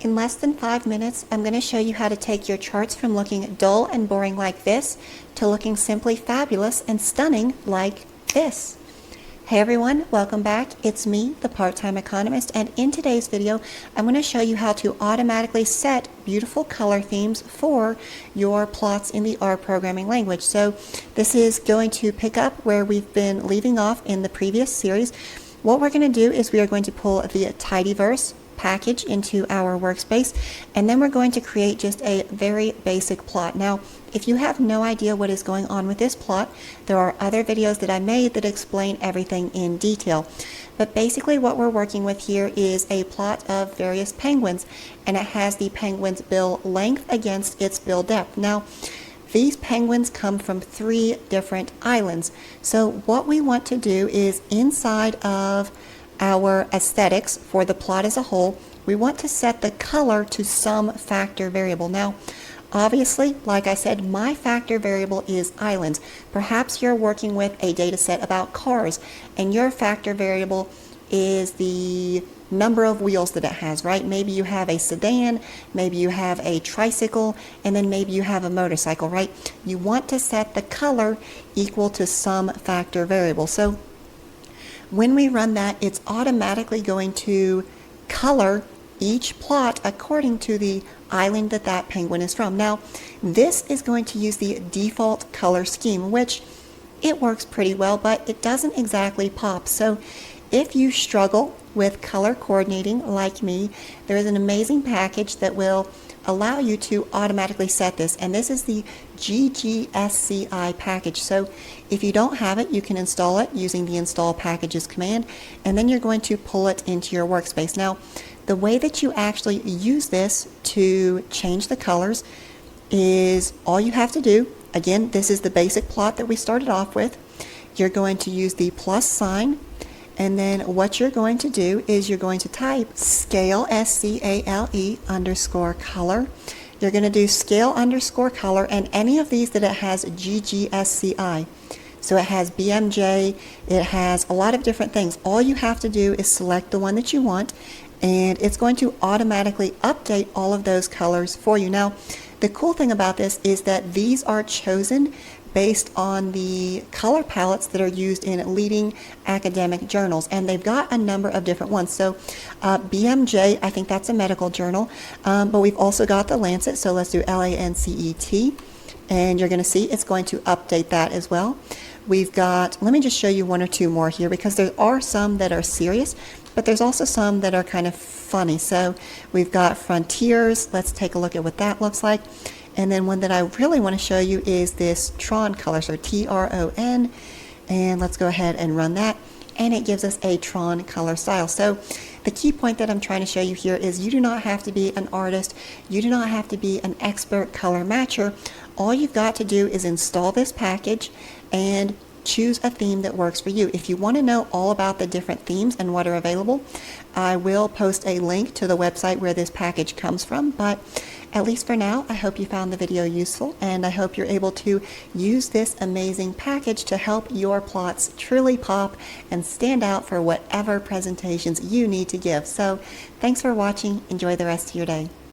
In less than 5 minutes, I'm going to show you how to take your charts from looking dull and boring like this to looking simply fabulous and stunning like this. Hey everyone, welcome back. It's me, the part-time economist, and in today's video, I'm going to show you how to automatically set beautiful color themes for your plots in the R programming language. So this is going to pick up where we've been leaving off in the previous series. What we're going to do is we are going to pull the tidyverse package into our workspace, and then we're going to create just a very basic plot. Now, if you have no idea what is going on with this plot, there are other videos that I made that explain everything in detail. But basically what we're working with here is a plot of various penguins, and it has the penguin's bill length against its bill depth. Now, these penguins come from 3 different islands. So what we want to do is inside of our aesthetics for the plot as a whole, we want to set the color to some factor variable. Now, obviously, like I said, my factor variable is islands. Perhaps you're working with a data set about cars, and your factor variable is the number of wheels that it has, right? Maybe you have a sedan, maybe you have a tricycle, and then maybe you have a motorcycle, right? You want to set the color equal to some factor variable. So when we run that, it's automatically going to color each plot according to the island that that penguin is from. Now, this is going to use the default color scheme, which it works pretty well, but it doesn't exactly pop. So if you struggle with color coordinating like me, there is an amazing package that will allow you to automatically set this, and this is the ggski package. So if you don't have it, you can install it using the install packages command, and then you're going to pull it into your workspace. Now, the way that you actually use this to change the colors is all you have to do. Again, this is the basic plot that we started off with. You're going to use the plus sign, and then what you're going to do is you're going to type scale, S-C-A-L-E underscore color. You're going to do scale underscore color, and any of these that it has ggski. So it has BMJ, it has a lot of different things. All you have to do is select the one that you want, and it's going to automatically update all of those colors for you. Now, the cool thing about this is that these are chosen based on the color palettes that are used in leading academic journals, and they've got a number of different ones. So BMJ, I think that's a medical journal, but we've also got the Lancet, so let's do LANCET, and you're going to see it's going to update that as well. We've got, let me just show you 1 or 2 more here, because there are some that are serious, but there's also some that are kind of funny. So we've got Frontiers. Let's take a look at what that looks like. And then one that I really want to show you is this Tron color, so T-R-O-N, and let's go ahead and run that, and it gives us a Tron color style. So the key point that I'm trying to show you here is you do not have to be an artist, you do not have to be an expert color matcher. All you've got to do is install this package and choose a theme that works for you. If you want to know all about the different themes and what are available, I will post a link to the website where this package comes from, but at least for now, I hope you found the video useful, and I hope you're able to use this amazing package to help your plots truly pop and stand out for whatever presentations you need to give. So thanks for watching. Enjoy the rest of your day.